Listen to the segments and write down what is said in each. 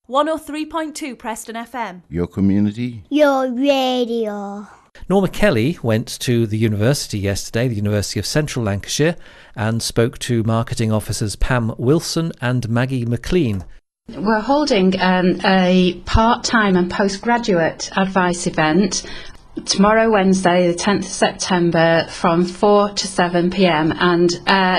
103.2 Preston FM. Your community. Your radio. Norma Kelly went to the university yesterday, the University of Central Lancashire, and spoke to marketing officers Pam Wilson and Maggie McClean. We're holding a part-time and postgraduate advice event tomorrow, Wednesday, the 10th of September, from 4 to 7 p.m. And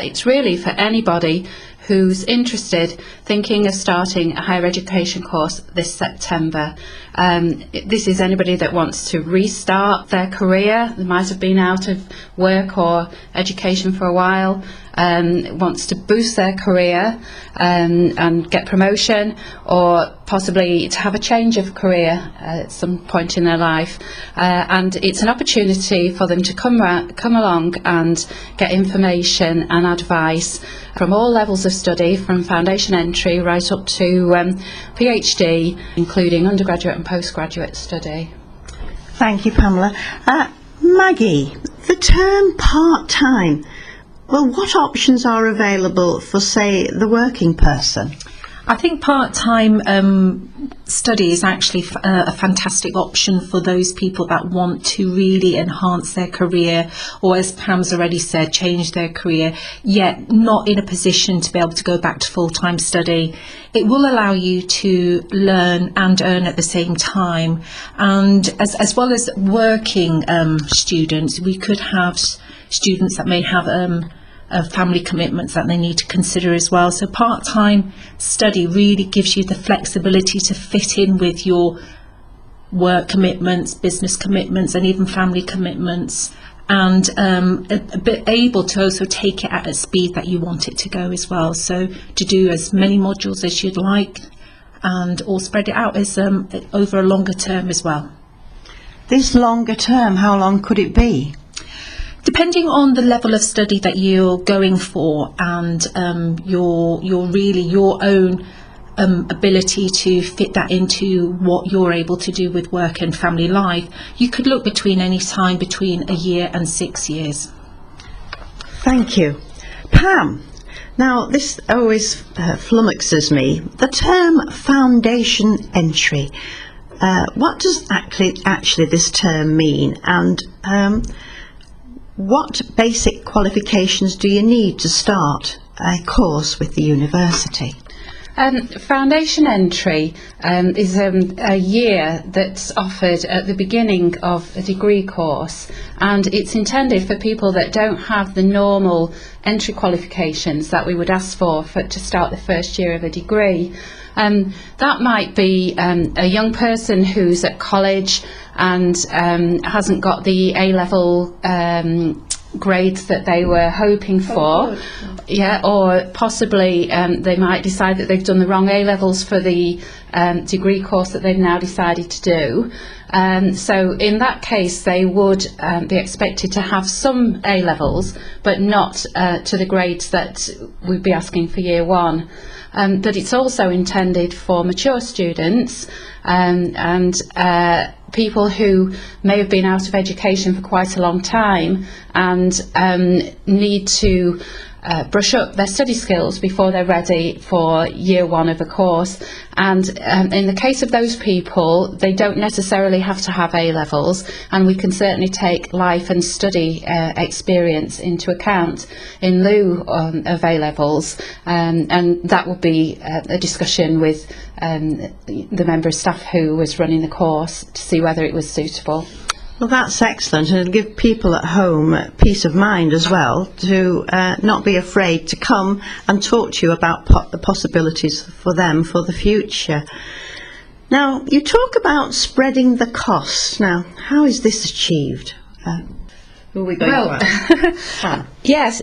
it's really for anybody who's interested, thinking of starting a higher education course this September. This is anybody that wants to restart their career. They might have been out of work or education for a while, wants to boost their career and get promotion, or possibly to have a change of career at some point in their life. And it's an opportunity for them to come along and get information and advice from all levels of study, from foundation entry right up to PhD, including undergraduate and postgraduate study. Thank you, Pamela. Maggie, the term part-time, well, what options are available for, say, the working person? I think part-time study is actually a fantastic option for those people that want to really enhance their career, or, as Pam's already said, change their career, yet not in a position to be able to go back to full-time study. It will allow you to learn and earn at the same time, and as well as working students, we could have students that may have family commitments that they need to consider as well. So part-time study really gives you the flexibility to fit in with your work commitments, business commitments, and even family commitments, and a bit able to also take it at a speed that you want it to go as well. So to do as many modules as you'd like, and or spread it out as over a longer term as well. This longer term, how long could it be? Depending on the level of study that you're going for, and your own ability to fit that into what you're able to do with work and family life, you could look between any time between a year and 6 years. Thank you. Pam, now this always flummoxes me. The term foundation entry, what does actually this term mean, and what basic qualifications do you need to start a course with the university? Foundation entry is a year that's offered at the beginning of a degree course, and it's intended for people that don't have the normal entry qualifications that we would ask for to start the first year of a degree. That might be a young person who's at college and hasn't got the A-level grades that they were hoping for, or possibly they might decide that they've done the wrong A-levels for the degree course that they've now decided to do. So in that case they would be expected to have some A-levels, but not to the grades that we'd be asking for year one. But it's also intended for mature students and people who may have been out of education for quite a long time and need to brush up their study skills before they're ready for year one of a course. And in the case of those people, they don't necessarily have to have A-levels, and we can certainly take life and study experience into account in lieu of A-levels, and that would be a discussion with the member of staff who was running the course to see whether it was suitable. Well, that's excellent, and it'll give people at home peace of mind as well, to not be afraid to come and talk to you about the possibilities for them for the future. Now, you talk about spreading the costs. Now, how is this achieved? Who are we going to Yes,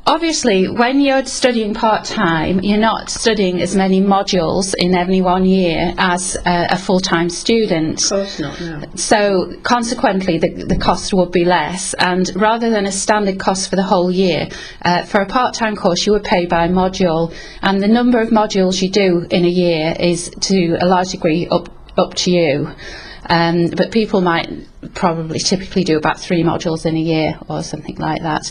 obviously when you're studying part-time, you're not studying as many modules in any one year as a full-time student. Of course not, no. So consequently the cost would be less, and rather than a standard cost for the whole year, for a part-time course you would pay by module, and the number of modules you do in a year is to a large degree up to you. but people might probably typically do about 3 modules in a year or something like that.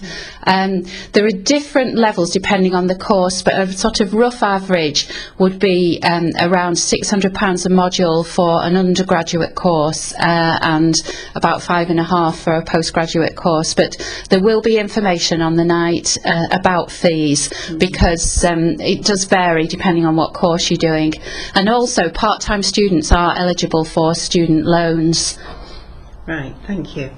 There are different levels depending on the course, but a sort of rough average would be around £600 a module for an undergraduate course, and about £5.50 for a postgraduate course. But there will be information on the night about fees, because it does vary depending on what course you're doing. And also part-time students are eligible for student loans. Right, thank you.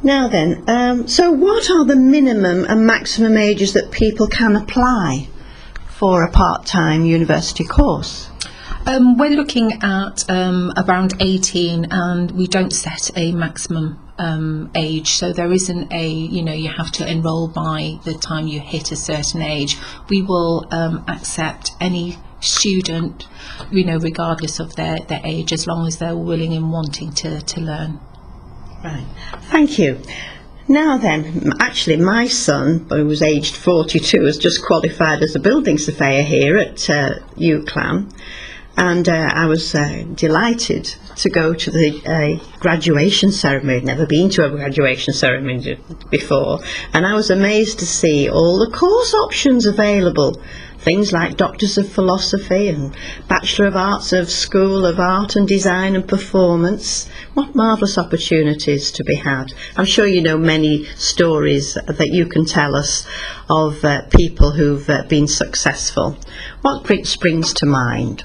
Now then, so what are the minimum and maximum ages that people can apply for a part-time university course? We're looking at around 18, and we don't set a maximum age, so there isn't a, you have to enrol by the time you hit a certain age. We will accept any student, regardless of their age, as long as they're willing and wanting to learn. Right, thank you. Now then, actually my son, who was aged 42, has just qualified as a building surveyor here at Uclan, and I was delighted to go to the graduation ceremony. I'd never been to a graduation ceremony before, and I was amazed to see all the course options available. Things like Doctors of Philosophy and Bachelor of Arts of School of Art and Design and Performance. What marvellous opportunities to be had. I'm sure you know many stories that you can tell us of people who've been successful. What springs to mind?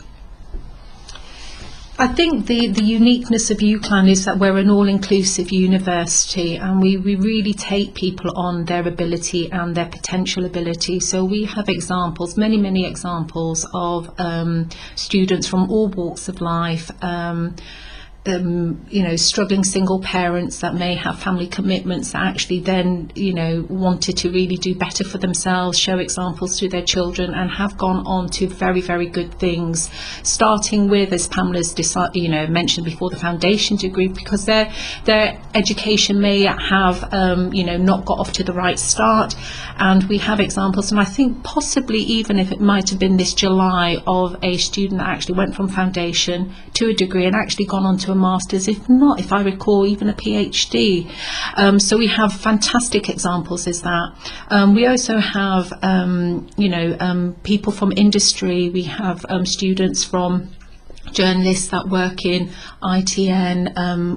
I think the uniqueness of Uclan is that we're an all-inclusive university, and we really take people on their ability and their potential ability. So we have examples, many examples of students from all walks of life, struggling single parents that may have family commitments that actually then, wanted to really do better for themselves, show examples to their children, and have gone on to very, very good things. Starting with, as Pamela's mentioned before, the foundation degree, because their education may have, not got off to the right start. And we have examples, and I think possibly even if it might have been this July, of a student that actually went from foundation to a degree and actually gone on to a master's, if not, if I recall, even a PhD. So we have fantastic examples as that. We also have, people from industry. We have students from journalists that work in ITN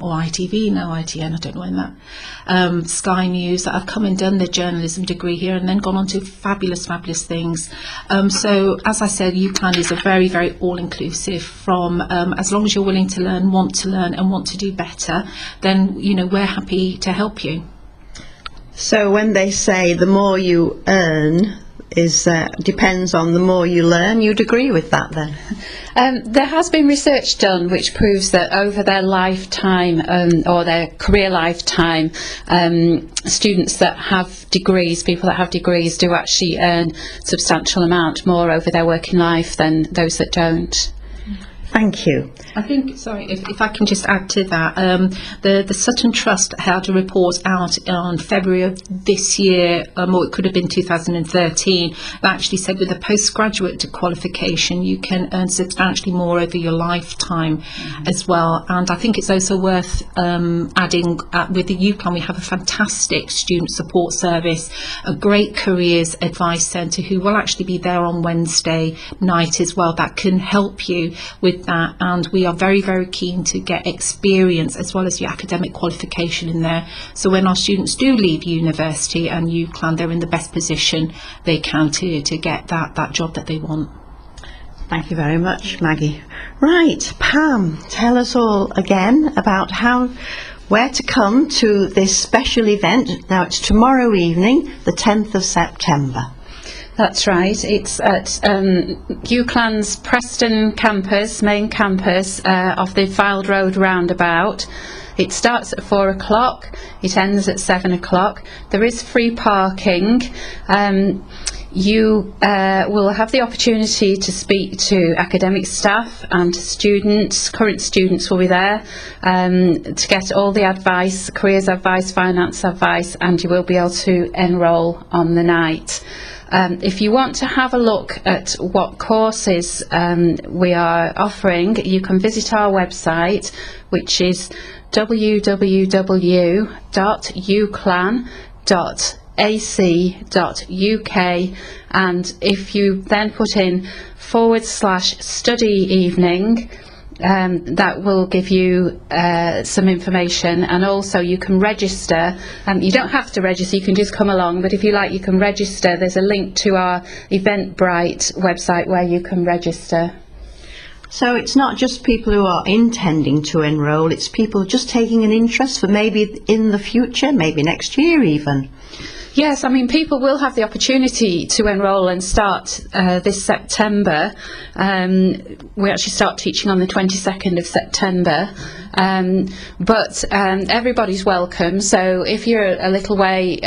or ITV, now ITN, I don't know when that, Sky News, that have come and done their journalism degree here and then gone on to fabulous things. So as I said, Uclan is a very, very all-inclusive. From as long as you're willing to learn, want to do better, then we're happy to help you. So when they say the more you earn depends on the more you learn, you'd agree with that then? There has been research done which proves that over their lifetime, or their career lifetime, students that have degrees, people that have degrees, do actually earn substantial amount more over their working life than those that don't. Thank you. I think, sorry, if I can just add to that, the Sutton Trust had a report out on February of this year, or it could have been 2013, that actually said with a postgraduate qualification you can earn substantially more over your lifetime as well. And I think it's also worth adding, with the Uclan we have a fantastic student support service, a great careers advice centre who will actually be there on Wednesday night as well, that can help you with that. And we are very, very keen to get experience as well as your academic qualification in there, so when our students do leave university and Uclan, they're in the best position they can to get that job that they want. Thank you very much, Maggie. Right, Pam, tell us all again about where to come to this special event. Now it's tomorrow evening, the 10th of September. That's right. It's at Uclan's Preston campus, main campus, off the Fylde Road roundabout. It starts at 4 o'clock, it ends at 7 o'clock. There is free parking. You will have the opportunity to speak to academic staff and to students. Current students will be there to get all the advice, careers advice, finance advice, and you will be able to enrol on the night. If you want to have a look at what courses we are offering, you can visit our website, which is www.uclan.ac.uk, and if you then put in /study evening, that will give you some information, and also you can register. You don't have to register, you can just come along, but if you like you can register. There's a link to our Eventbrite website where you can register. So it's not just people who are intending to enrol, it's people just taking an interest for maybe in the future, maybe next year even. Yes, I mean, people will have the opportunity to enrol and start this September. We actually start teaching on the 22nd of September. But everybody's welcome, so if you're a little way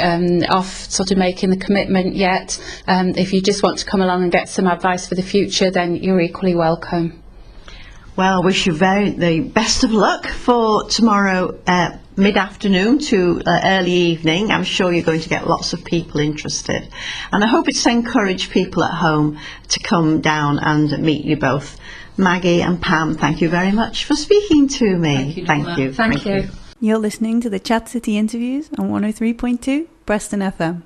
off sort of making the commitment yet, if you just want to come along and get some advice for the future, then you're equally welcome. Well, wish you the best of luck for tomorrow mid-afternoon to early evening. I'm sure you're going to get lots of people interested, and I hope it's to encourage people at home to come down and meet you both. Maggie and Pam, thank you very much for speaking to me. Thank you. Thank you. You're listening to the Chat City interviews on 103.2 Preston FM.